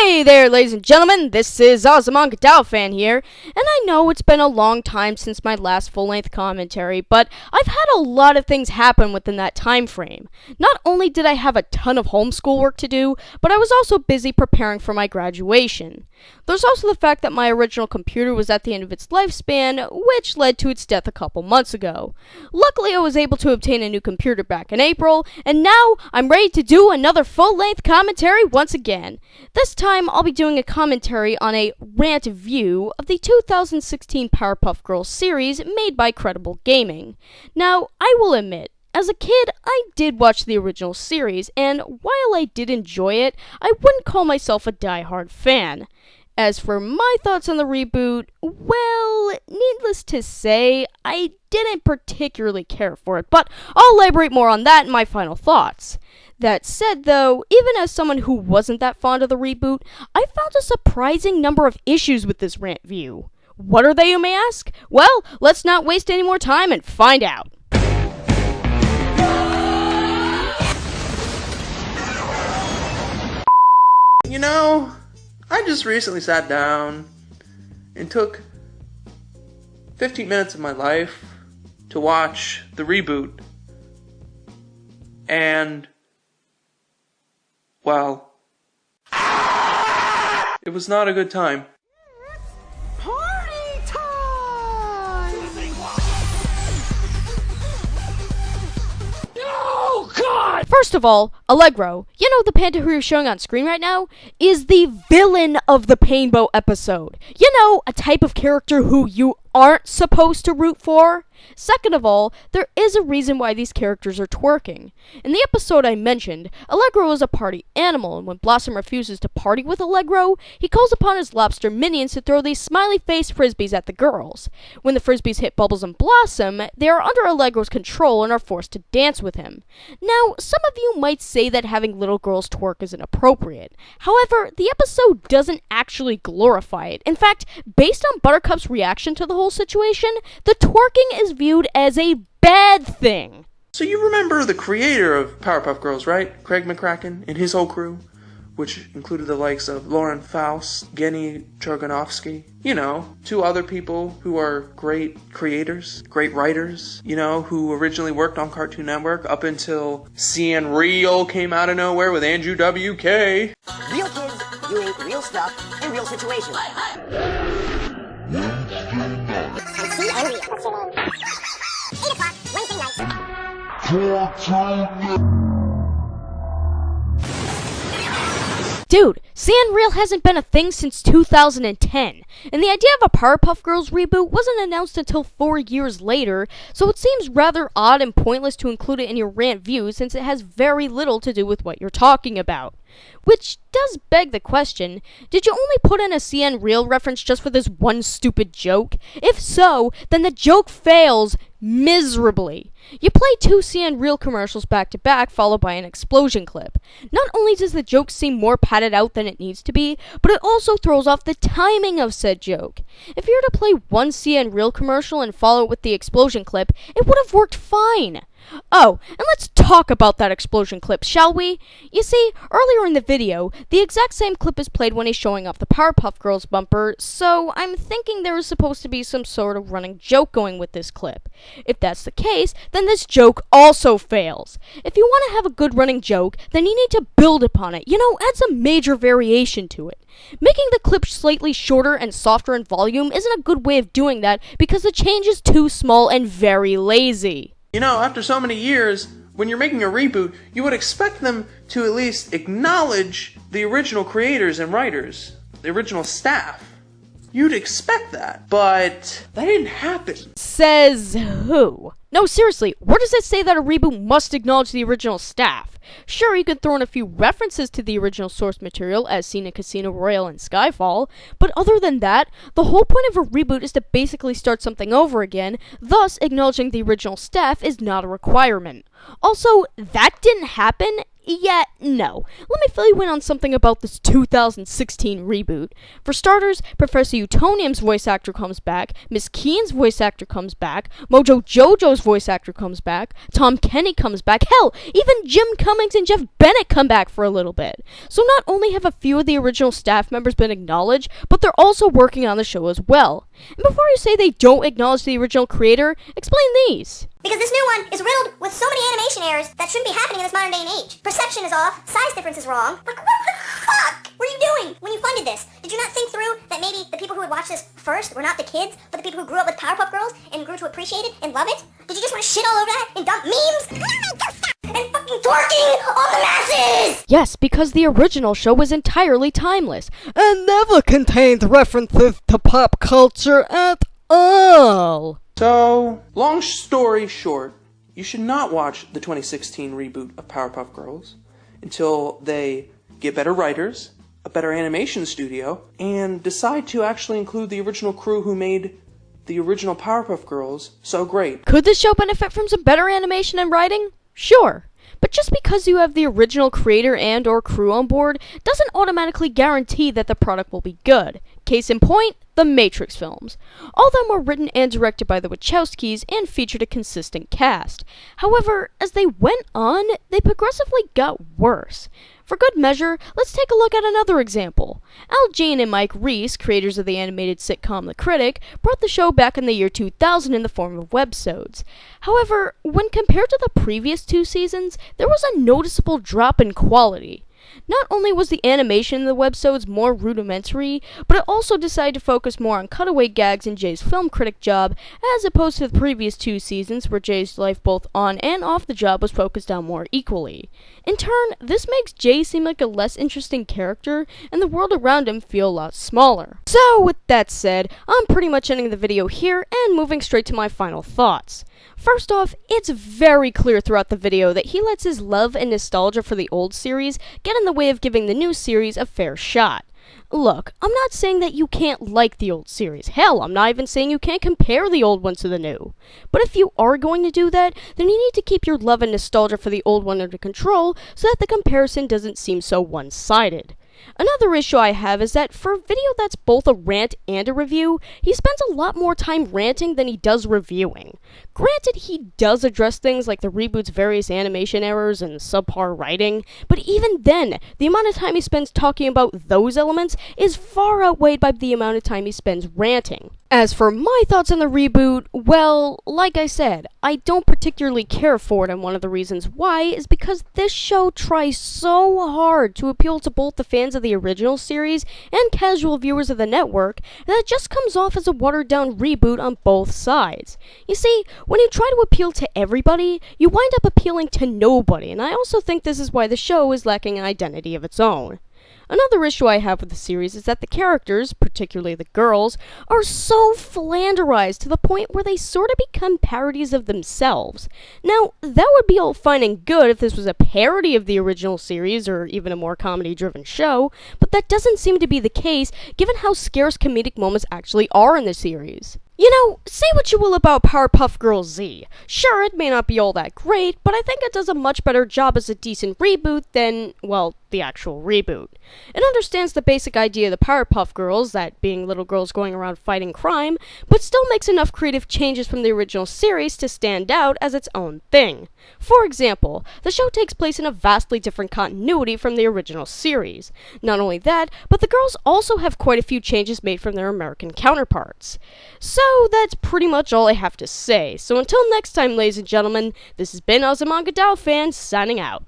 Hey there, ladies and gentlemen, this is AzumangaDiohFan here, and I know it's been a long time since my last full-length commentary, but I've had a lot of things happen within that time frame. Not only did I have a ton of homeschool work to do, but I was also busy preparing for my graduation. There's also the fact that my original computer was at the end of its lifespan, which led to its death a couple months ago. Luckily, I was able to obtain a new computer back in April, and now I'm ready to do another full-length commentary once again. This time, I'll be doing a commentary on a rant view of the 2016 Powerpuff Girls series made by Credible Gaming. Now, I will admit, as a kid, I did watch the original series, and while I did enjoy it, I wouldn't call myself a die-hard fan. As for my thoughts on the reboot, well, needless to say, I didn't particularly care for it, but I'll elaborate more on that in my final thoughts. That said, though, even as someone who wasn't that fond of the reboot, I found a surprising number of issues with this rant view. What are they, you may ask? Well, let's not waste any more time and find out. You know, I just recently sat down and took 15 minutes of my life to watch the reboot. And, well, it was not a good time. Party time! Oh, God! First of all, Allegro, you know the panda who you're showing on screen right now, is the villain of the Painbow episode. You know, a type of character who you aren't supposed to root for. Second of all, there is a reason why these characters are twerking. In the episode I mentioned, Allegro is a party animal, and when Blossom refuses to party with Allegro, he calls upon his lobster minions to throw these smiley-face frisbees at the girls. When the frisbees hit Bubbles and Blossom, they are under Allegro's control and are forced to dance with him. Now, some of you might say that having little girls twerk is inappropriate. However, the episode doesn't actually glorify it. In fact, based on Buttercup's reaction to the whole situation, the twerking is viewed as a bad thing. So you remember the creator of Powerpuff Girls, right? Craig McCracken and his whole crew, which included the likes of Lauren Faust, Genny Cherganovsky. You know, two other people who are great creators, great writers, you know, who originally worked on Cartoon Network up until CN Real came out of nowhere with Andrew WK. Real kids doing real stuff in real situations. And see and real. What's your name? 8 o'clock, Wednesday night. Dude, Sanreal hasn't been a thing since 2010, and the idea of a Powerpuff Girls reboot wasn't announced until 4 years later, so it seems rather odd and pointless to include it in your rant view since it has very little to do with what you're talking about. Which does beg the question, did you only put in a CN Real reference just for this one stupid joke? If so, then the joke fails miserably. You play 2 CN Real commercials back to back followed by an explosion clip. Not only does the joke seem more padded out than it needs to be, but it also throws off the timing of said joke. If you were to play one CN Real commercial and follow it with the explosion clip, it would have worked fine. Oh, and let's talk about that explosion clip, shall we? You see, earlier in the video, the exact same clip is played when he's showing off the Powerpuff Girls bumper, so I'm thinking there is supposed to be some sort of running joke going with this clip. If that's the case, then this joke also fails. If you want to have a good running joke, then you need to build upon it, add some major variation to it. Making the clip slightly shorter and softer in volume isn't a good way of doing that because the change is too small and very lazy. You know, after so many years, when you're making a reboot, you would expect them to at least acknowledge the original creators and writers, the original staff. You'd expect that, but that didn't happen. Says who? No, seriously, where does it say that a reboot must acknowledge the original staff? Sure, you could throw in a few references to the original source material as seen in Casino Royale and Skyfall, but other than that, the whole point of a reboot is to basically start something over again, thus acknowledging the original staff is not a requirement. Also, that didn't happen. Yeah, no. Let me fill you in on something about this 2016 reboot. For starters, Professor Utonium's voice actor comes back, Miss Keen's voice actor comes back, Mojo Jojo's voice actor comes back, Tom Kenny comes back, hell, even Jim Cummings and Jeff Bennett come back for a little bit. So not only have a few of the original staff members been acknowledged, but they're also working on the show as well. And before you say they don't acknowledge the original creator, explain these. Because this new one is riddled with so many animation errors that shouldn't be happening in this modern day and age. Perception is off, size difference is wrong. Like, what the fuck were you doing when you funded this? Did you not think through that maybe the people who would watch this first were not the kids, but the people who grew up with Powerpuff Girls and grew to appreciate it and love it? Did you just want to shit all over that and dump memes? And fucking twerking on the masses! Yes, because the original show was entirely timeless and never contained references to pop culture at all. So, long story short, you should not watch the 2016 reboot of Powerpuff Girls until they get better writers, a better animation studio, and decide to actually include the original crew who made the original Powerpuff Girls so great. Could this show benefit from some better animation and writing? Sure. But just because you have the original creator and or crew on board doesn't automatically guarantee that the product will be good. Case in point, the Matrix films. All of them were written and directed by the Wachowskis and featured a consistent cast. However, as they went on, they progressively got worse. For good measure, let's take a look at another example. Al Jean and Mike Reiss, creators of the animated sitcom The Critic, brought the show back in the year 2000 in the form of webisodes. However, when compared to the previous two seasons, there was a noticeable drop in quality. Not only was the animation in the webisodes more rudimentary, but it also decided to focus more on cutaway gags in Jay's film critic job, as opposed to the previous two seasons where Jay's life both on and off the job was focused on more equally. In turn, this makes Jay seem like a less interesting character, and the world around him feel a lot smaller. So, with that said, I'm pretty much ending the video here and moving straight to my final thoughts. First off, it's very clear throughout the video that he lets his love and nostalgia for the old series get in the way of giving the new series a fair shot. Look, I'm not saying that you can't like the old series. Hell, I'm not even saying you can't compare the old one to the new. But if you are going to do that, then you need to keep your love and nostalgia for the old one under control so that the comparison doesn't seem so one-sided. Another issue I have is that for a video that's both a rant and a review, he spends a lot more time ranting than he does reviewing. Granted, he does address things like the reboot's various animation errors and subpar writing, but even then, the amount of time he spends talking about those elements is far outweighed by the amount of time he spends ranting. As for my thoughts on the reboot, well, like I said, I don't particularly care for it, and one of the reasons why is because this show tries so hard to appeal to both the fans of the original series and casual viewers of the network that it just comes off as a watered-down reboot on both sides. You see, when you try to appeal to everybody, you wind up appealing to nobody, and I also think this is why the show is lacking an identity of its own. Another issue I have with the series is that the characters, particularly the girls, are so flanderized to the point where they sort of become parodies of themselves. Now, that would be all fine and good if this was a parody of the original series or even a more comedy-driven show, but that doesn't seem to be the case given how scarce comedic moments actually are in the series. You know, say what you will about Powerpuff Girls Z. Sure, it may not be all that great, but I think it does a much better job as a decent reboot than, well, the actual reboot. It understands the basic idea of the Powerpuff Girls, that being little girls going around fighting crime, but still makes enough creative changes from the original series to stand out as its own thing. For example, the show takes place in a vastly different continuity from the original series. Not only that, but the girls also have quite a few changes made from their American counterparts. So that's pretty much all I have to say. So until next time, ladies and gentlemen, this has been AzumangaDiohFan signing out.